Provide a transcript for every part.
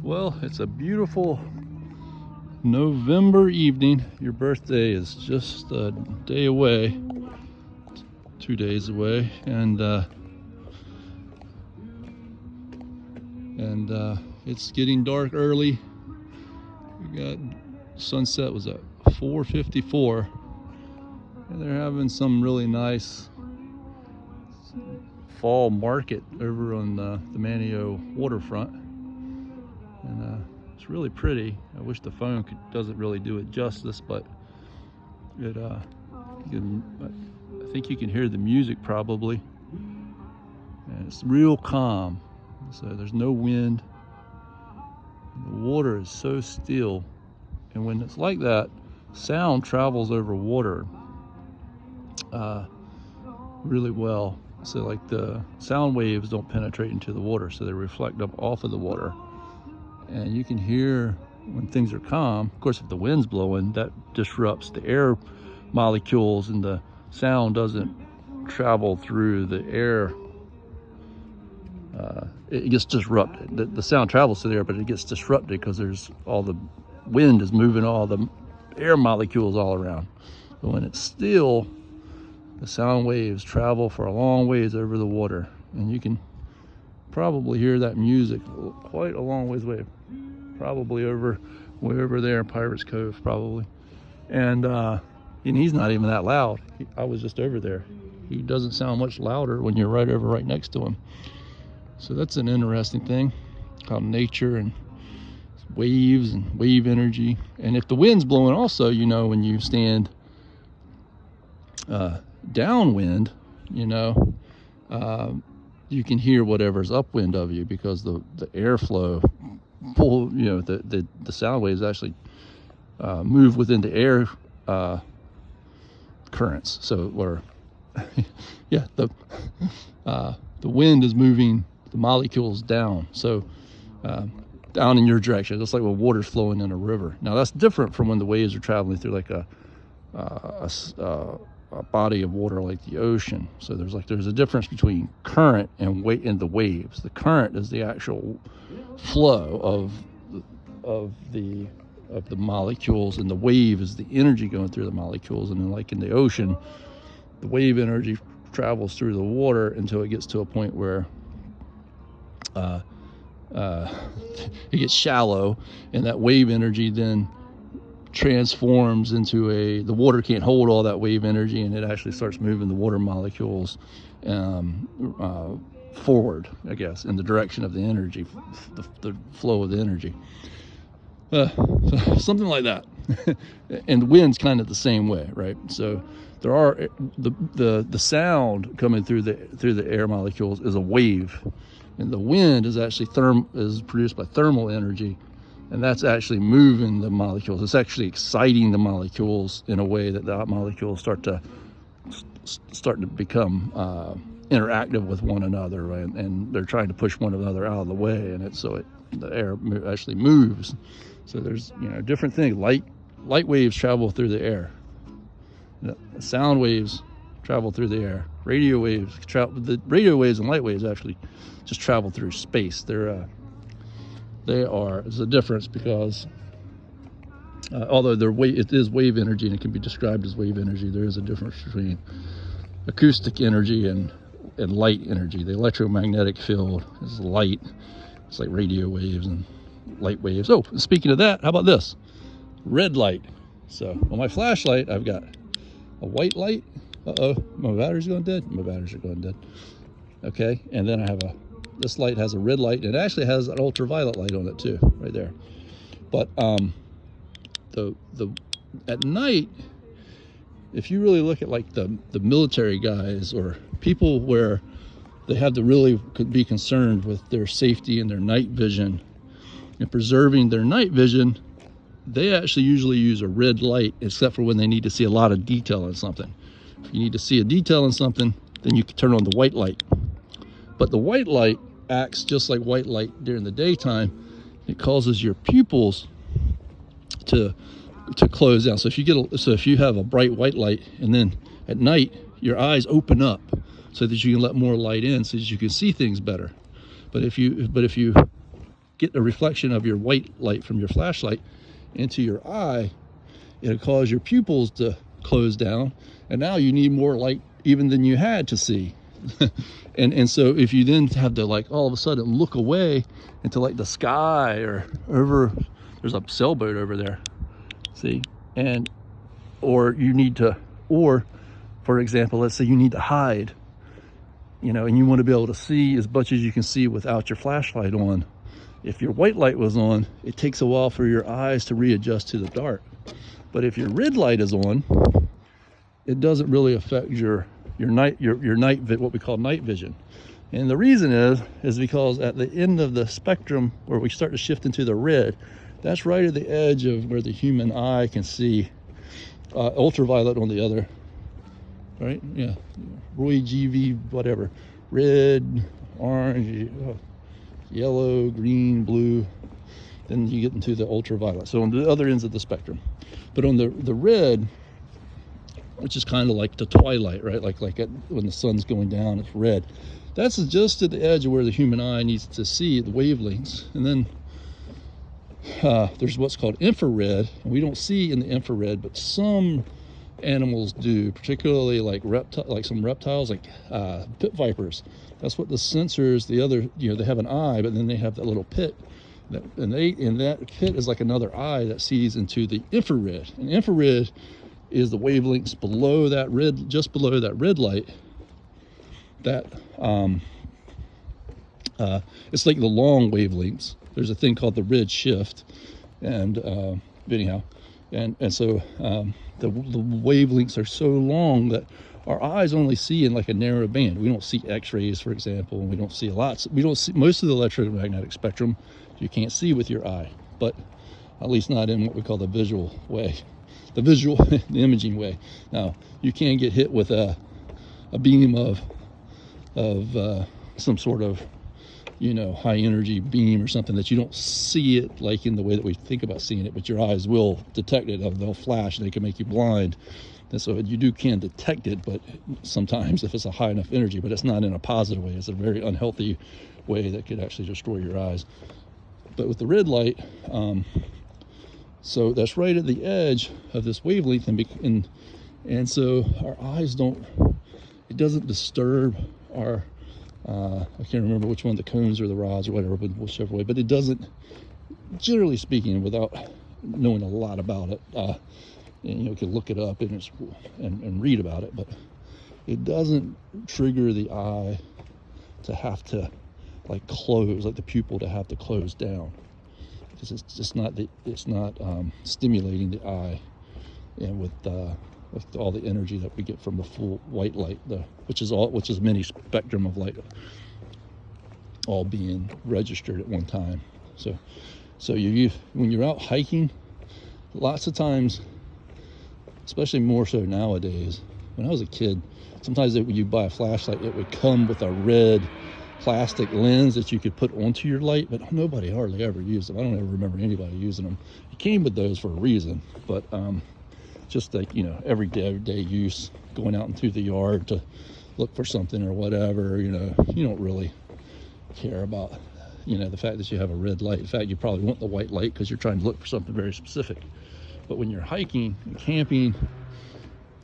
Well, it's a beautiful November evening. Your birthday is just a day away, 2 days away, and it's getting dark early. We got sunset was at 4:54, and they're having some really nice fall market over on the Manio waterfront, and it's really pretty. I wish the phone doesn't really do it justice, but it I think you can hear the music probably, and it's real calm. So there's no wind. The water is so still, and when it's like that, sound travels over water really well. So like the sound waves don't penetrate into the water, so they reflect up off of the water, and you can hear when things are calm. Of course, if the wind's blowing, that disrupts the air molecules, and the sound doesn't travel through the air. It gets disrupted. The sound travels to the air, but it gets disrupted because there's all the wind is moving all the air molecules all around. But when it's still, the sound waves travel for a long ways over the water, and you can probably hear that music quite a long ways away, probably way over there in Pirates Cove, probably. And he's not even that loud. I was just over there. He doesn't sound much louder when you're right next to him. So that's an interesting thing called nature and waves and wave energy. And if the wind's blowing also, when you stand downwind, you can hear whatever's upwind of you, because the airflow pull, the sound waves actually move within the air currents. So the wind is moving the molecules down, so down in your direction, just like when water's flowing in a river. Now that's different from when the waves are traveling through like a body of water like the ocean. So there's a difference between current and the waves. The current is the actual flow of the molecules, and the wave is the energy going through the molecules. And then, like in the ocean, the wave energy travels through the water until it gets to a point where it gets shallow, and that wave energy then transforms into the water can't hold all that wave energy, and it actually starts moving the water molecules forward, I guess, in the direction of the energy, the flow of the energy. Something like that. And the wind's kind of the same way, right? So there are the sound coming through the air molecules is a wave, and the wind is actually is produced by thermal energy, and that's actually moving the molecules. It's actually exciting the molecules in a way that the molecules start to become interactive with one another, right? And they're trying to push one another out of the way, and the air actually moves. So there's different things. Light waves travel through the air. Sound waves travel through the air. Radio waves the radio waves and light waves actually just travel through space. There's a difference, because although it is wave energy and it can be described as wave energy, there is a difference between acoustic energy and light energy. The electromagnetic field is light. It's like radio waves and light waves. Oh, speaking of that, how about this? Red light. So on my flashlight, I've got a white light. My batteries going dead? My batteries are going dead. Okay, and then I have this light has a red light, and it actually has an ultraviolet light on it too, right there. But at night, if you really look at like the military guys or people where they have to really be concerned with their safety and their night vision and preserving their night vision, they actually usually use a red light, except for when they need to see a lot of detail in something. If you need to see a detail in something, then you can turn on the white light. But the white light acts just like white light during the daytime. It causes your pupils to close down. So if you have a bright white light, and then at night your eyes open up so that you can let more light in, so that you can see things better. But if you get a reflection of your white light from your flashlight into your eye, it'll cause your pupils to close down, and now you need more light even than you had to see. and so if you then have to like all of a sudden look away into like the sky or over, there's a sailboat over there, see, and or you need to, or for example, let's say you need to hide, and you want to be able to see as much as you can see without your flashlight on. If your white light was on, it takes a while for your eyes to readjust to the dark. But if your red light is on, it doesn't really affect your night what we call night vision. And the reason is because at the end of the spectrum where we start to shift into the red, that's right at the edge of where the human eye can see ultraviolet on the other, right? Yeah, Roy GV, whatever, red, orange, yellow, green, blue. Then you get into the ultraviolet. So on the other ends of the spectrum. But on the red, which is kind of like the twilight, right? Like when the sun's going down, it's red. That's just at the edge of where the human eye needs to see the wavelengths. And then there's what's called infrared, and we don't see in the infrared, but some animals do, particularly like some reptiles, like pit vipers. That's what the sensors, they have an eye, but then they have that little pit, and that pit is like another eye that sees into the infrared. And infrared is the wavelengths below that red, just below that red light. That it's like the long wavelengths. There's a thing called the red shift, and anyhow, and so the wavelengths are so long that our eyes only see in like a narrow band. We don't see X-rays, for example, and we don't see we don't see most of the electromagnetic spectrum. You can't see with your eye, but at least not in what we call the visual way, the imaging way. Now you can get hit with a beam of some sort of high energy beam or something that you don't see it like in the way that we think about seeing it, but your eyes will detect it. They'll flash and they can make you blind. And so you can detect it, but sometimes if it's a high enough energy, but it's not in a positive way. It's a very unhealthy way that could actually destroy your eyes. But with the red light, so that's right at the edge of this wavelength, and so our eyes it doesn't disturb our, I can't remember which one, the cones or the rods or whatever, but whichever way, but it doesn't, generally speaking, without knowing a lot about it, and you can look it up and read about it, but it doesn't trigger the eye to have to like close, like the pupil to have to close down, because it's just not stimulating the eye, and with all the energy that we get from the full white light, which is many spectrum of light, all being registered at one time. So when you're out hiking, lots of times, especially more so nowadays. When I was a kid, sometimes when you buy a flashlight, it would come with a red plastic lens that you could put onto your light, but nobody hardly ever used them. I don't ever remember anybody using them. It came with those for a reason, but just like everyday use, going out into the yard to look for something or whatever, you don't really care about the fact that you have a red light. In fact, you probably want the white light because you're trying to look for something very specific. But when you're hiking and camping,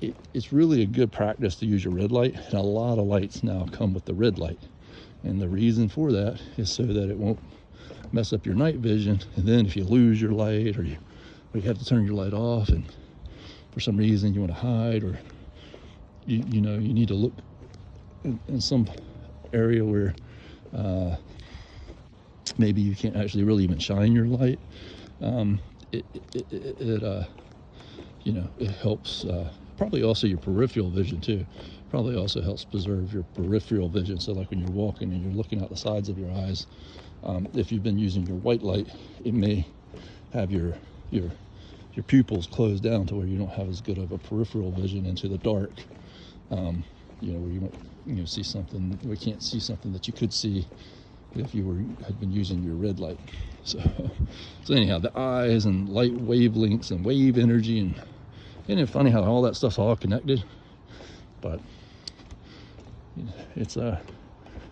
it's really a good practice to use your red light, and a lot of lights now come with the red light. And the reason for that is so that it won't mess up your night vision. And then if you lose your light, or you have to turn your light off, and for some reason you want to hide, or you need to look in some area where maybe you can't actually really even shine your light, it helps, probably also your peripheral vision too. Probably also helps preserve your peripheral vision. So like when you're walking and you're looking out the sides of your eyes, if you've been using your white light, it may have your pupils closed down to where you don't have as good of a peripheral vision into the dark, where you might see something, we can't see something that you could see if you had been using your red light. So anyhow, the eyes and light wavelengths and wave energy, and isn't it funny how all that stuff's all connected? But it's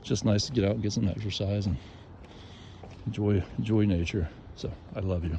just nice to get out and get some exercise, and enjoy nature. So I love you.